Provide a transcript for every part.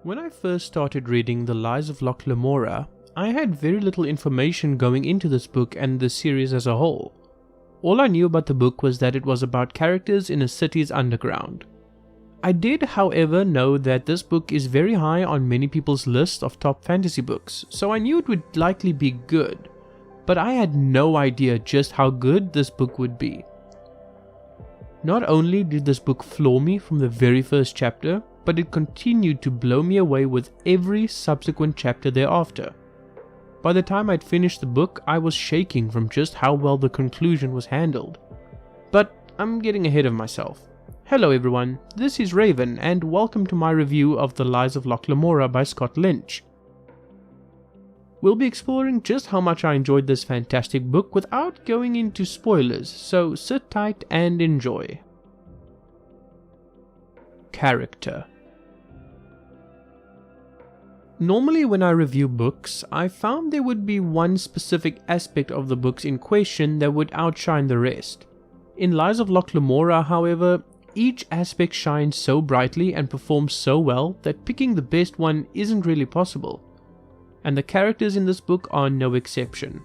When I first started reading The Lies of Locke Lamora, I had very little information going into this book and the series as a whole. All I knew about the book was that it was about characters in a city's underground. I did, however, know that this book is very high on many people's list of top fantasy books, so I knew it would likely be good, but I had no idea just how good this book would be. Not only did this book floor me from the very first chapter, but it continued to blow me away with every subsequent chapter thereafter. By the time I'd finished the book, I was shaking from just how well the conclusion was handled. But I'm getting ahead of myself. Hello everyone, this is Raven and welcome to my review of The Lies of Locke Lamora by Scott Lynch. We'll be exploring just how much I enjoyed this fantastic book without going into spoilers, so sit tight and enjoy. Character. Normally when I review books, I found there would be one specific aspect of the books in question that would outshine the rest. In Lies of Locke Lamora, however, each aspect shines so brightly and performs so well that picking the best one isn't really possible. And the characters in this book are no exception.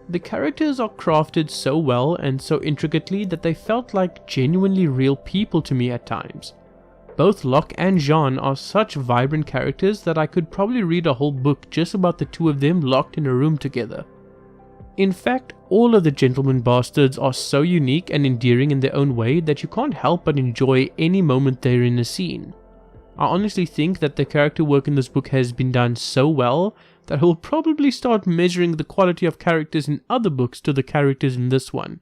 The characters are crafted so well and so intricately that they felt like genuinely real people to me at times. Both Locke and Jean are such vibrant characters that I could probably read a whole book just about the two of them locked in a room together. In fact, all of the gentleman bastards are so unique and endearing in their own way that you can't help but enjoy any moment they're in a scene. I honestly think that the character work in this book has been done so well that I will probably start measuring the quality of characters in other books to the characters in this one.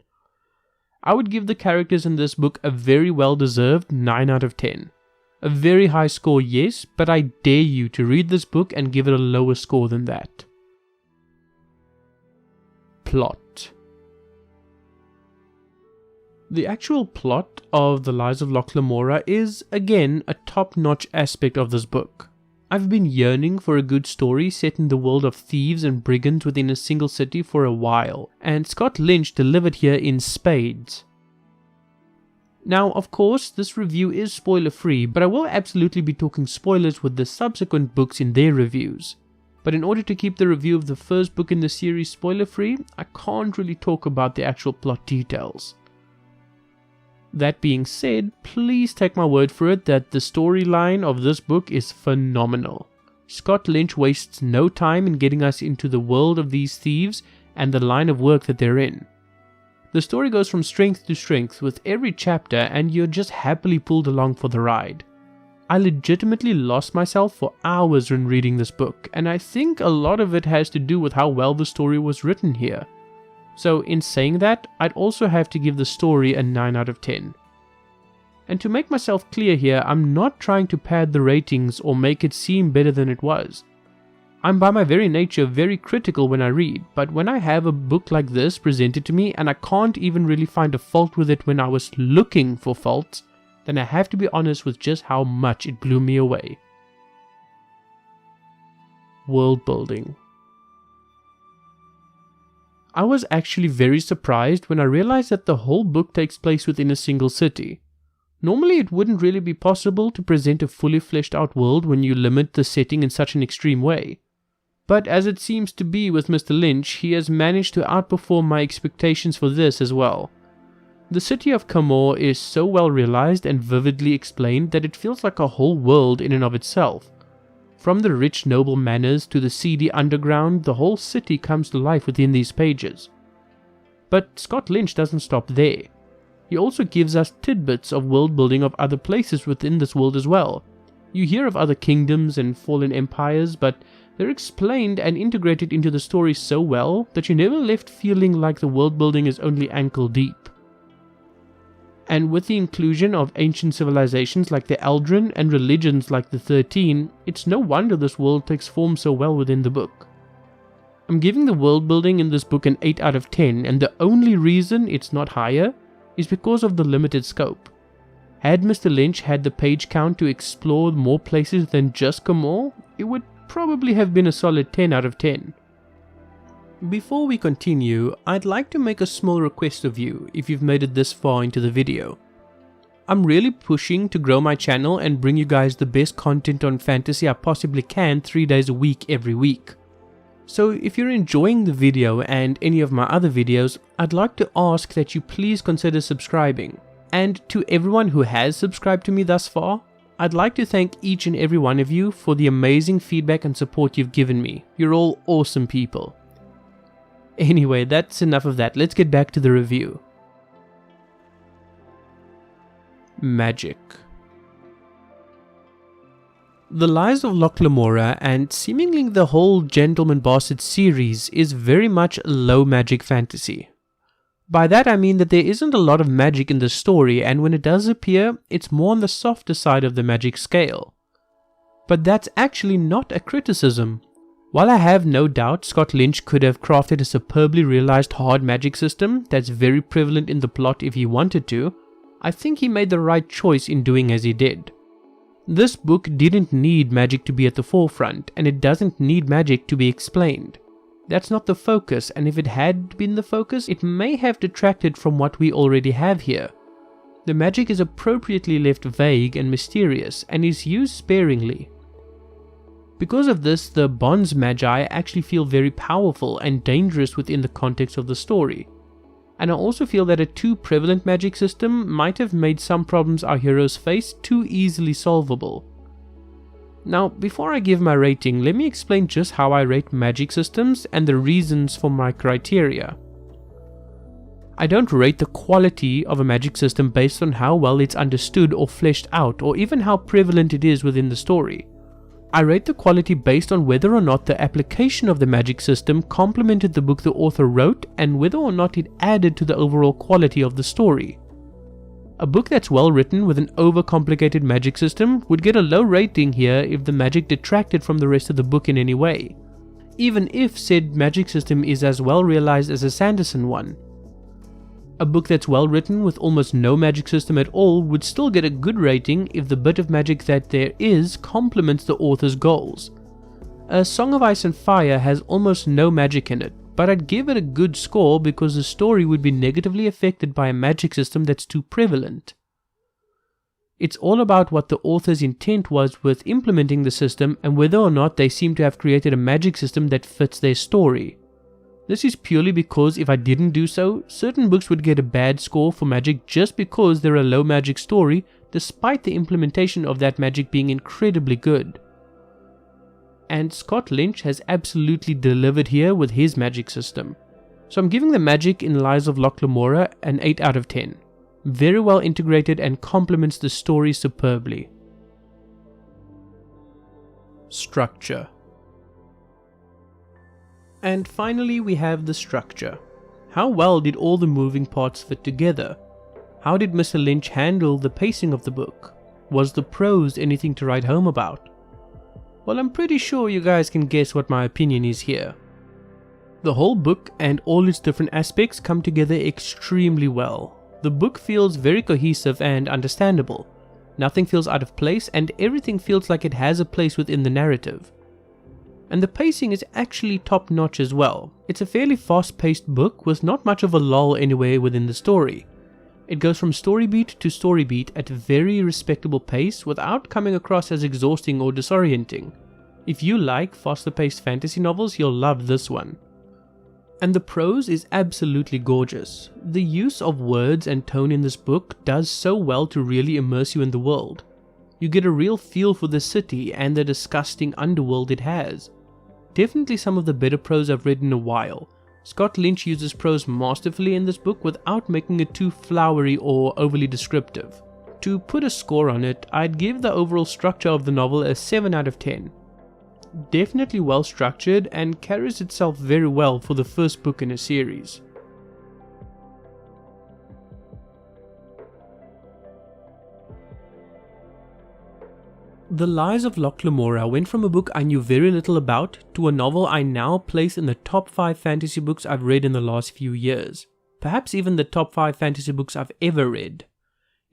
I would give the characters in this book a very well-deserved 9 out of 10. A very high score, yes, but I dare you to read this book and give it a lower score than that. Plot. The actual plot of The Lies of Locke Lamora is, again, a top-notch aspect of this book. I've been yearning for a good story set in the world of thieves and brigands within a single city for a while, and Scott Lynch delivered here in spades. Now, of course, this review is spoiler-free, but I will absolutely be talking spoilers with the subsequent books in their reviews. But in order to keep the review of the first book in the series spoiler-free, I can't really talk about the actual plot details. That being said, please take my word for it that the storyline of this book is phenomenal. Scott Lynch wastes no time in getting us into the world of these thieves and the line of work that they're in. The story goes from strength to strength with every chapter and you're just happily pulled along for the ride. I legitimately lost myself for hours when reading this book, and I think a lot of it has to do with how well the story was written here. So in saying that, I'd also have to give the story a 9 out of 10. And to make myself clear here, I'm not trying to pad the ratings or make it seem better than it was. I'm by my very nature very critical when I read, but when I have a book like this presented to me and I can't even really find a fault with it when I was looking for faults, then I have to be honest with just how much it blew me away. Worldbuilding. I was actually very surprised when I realized that the whole book takes place within a single city. Normally it wouldn't really be possible to present a fully fleshed out world when you limit the setting in such an extreme way. But as it seems to be with Mr. Lynch, he has managed to outperform my expectations for this as well. The city of Kamor is so well realized and vividly explained that it feels like a whole world in and of itself. From the rich noble manners to the seedy underground, the whole city comes to life within these pages. But Scott Lynch doesn't stop there. He also gives us tidbits of world building of other places within this world as well. You hear of other kingdoms and fallen empires, but they're explained and integrated into the story so well that you're never left feeling like the world building is only ankle deep. And with the inclusion of ancient civilizations like the Eldrin and religions like the 13, it's no wonder this world takes form so well within the book. I'm giving the world building in this book an 8 out of 10, and the only reason it's not higher is because of the limited scope. Had Mr. Lynch had the page count to explore more places than just Kamor, it would probably have been a solid 10 out of 10. Before we continue, I'd like to make a small request of you if you've made it this far into the video. I'm really pushing to grow my channel and bring you guys the best content on fantasy I possibly can 3 days a week every week. So if you're enjoying the video and any of my other videos, I'd like to ask that you please consider subscribing. And to everyone who has subscribed to me thus far, I'd like to thank each and every one of you for the amazing feedback and support you've given me. You're all awesome people. Anyway, that's enough of that. Let's get back to the review. Magic. The Lies of Locke Lamora and seemingly the whole Gentleman Bastard series is very much low magic fantasy. By that I mean that there isn't a lot of magic in the story, and when it does appear, it's more on the softer side of the magic scale. But that's actually not a criticism. While I have no doubt Scott Lynch could have crafted a superbly realized hard magic system that's very prevalent in the plot if he wanted to, I think he made the right choice in doing as he did. This book didn't need magic to be at the forefront, and it doesn't need magic to be explained. That's not the focus, and if it had been the focus, it may have detracted from what we already have here. The magic is appropriately left vague and mysterious, and is used sparingly. Because of this, the Bonds Magi actually feel very powerful and dangerous within the context of the story. And I also feel that a too prevalent magic system might have made some problems our heroes face too easily solvable. Now, before I give my rating, let me explain just how I rate magic systems and the reasons for my criteria. I don't rate the quality of a magic system based on how well it's understood or fleshed out, or even how prevalent it is within the story. I rate the quality based on whether or not the application of the magic system complemented the book the author wrote and whether or not it added to the overall quality of the story. A book that's well written with an overcomplicated magic system would get a low rating here if the magic detracted from the rest of the book in any way, even if said magic system is as well realized as a Sanderson one. A book that's well written with almost no magic system at all would still get a good rating if the bit of magic that there is complements the author's goals. A Song of Ice and Fire has almost no magic in it, but I'd give it a good score because the story would be negatively affected by a magic system that's too prevalent. It's all about what the author's intent was with implementing the system and whether or not they seem to have created a magic system that fits their story. This is purely because if I didn't do so, certain books would get a bad score for magic just because they're a low magic story, despite the implementation of that magic being incredibly good. And Scott Lynch has absolutely delivered here with his magic system. So I'm giving the magic in Lies of Locke Lamora an 8 out of 10. Very well integrated and complements the story superbly. Structure. And finally we have the structure. How well did all the moving parts fit together? How did Mr. Lynch handle the pacing of the book? Was the prose anything to write home about? Well, I'm pretty sure you guys can guess what my opinion is here. The whole book and all its different aspects come together extremely well. The book feels very cohesive and understandable. Nothing feels out of place and everything feels like it has a place within the narrative. And the pacing is actually top notch as well. It's a fairly fast paced book with not much of a lull anywhere within the story. It goes from story beat to story beat at a very respectable pace without coming across as exhausting or disorienting. If you like faster paced fantasy novels, you'll love this one. And the prose is absolutely gorgeous. The use of words and tone in this book does so well to really immerse you in the world. You get a real feel for the city and the disgusting underworld it has. Definitely some of the better prose I've read in a while. Scott Lynch uses prose masterfully in this book without making it too flowery or overly descriptive. To put a score on it, I'd give the overall structure of the novel a 7 out of 10. Definitely well structured and carries itself very well for the first book in a series. The Lies of Locke Lamora went from a book I knew very little about to a novel I now place in the top 5 fantasy books I've read in the last few years. Perhaps even the top 5 fantasy books I've ever read.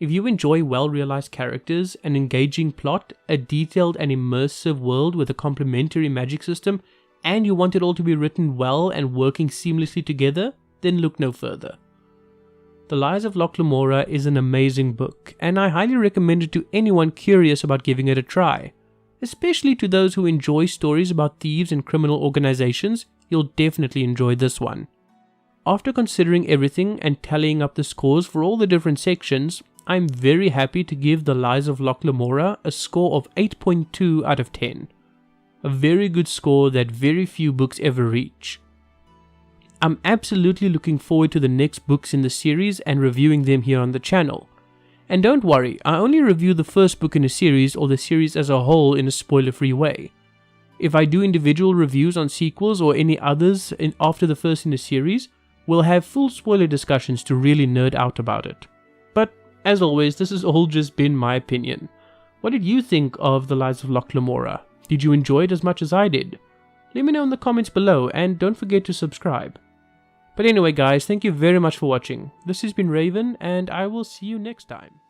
If you enjoy well-realized characters, an engaging plot, a detailed and immersive world with a complementary magic system, and you want it all to be written well and working seamlessly together, then look no further. The Lies of Locke Lamora is an amazing book, and I highly recommend it to anyone curious about giving it a try. Especially to those who enjoy stories about thieves and criminal organizations, you'll definitely enjoy this one. After considering everything and tallying up the scores for all the different sections, I'm very happy to give The Lies of Locke Lamora a score of 8.2 out of 10. A very good score that very few books ever reach. I'm absolutely looking forward to the next books in the series and reviewing them here on the channel. And don't worry, I only review the first book in a series or the series as a whole in a spoiler-free way. If I do individual reviews on sequels or any others after the first in a series, we'll have full spoiler discussions to really nerd out about it. But as always, this has all just been my opinion. What did you think of The Lies of Locke Lamora? Did you enjoy it as much as I did? Let me know in the comments below and don't forget to subscribe. But anyway guys, thank you very much for watching. This has been Raven and I will see you next time.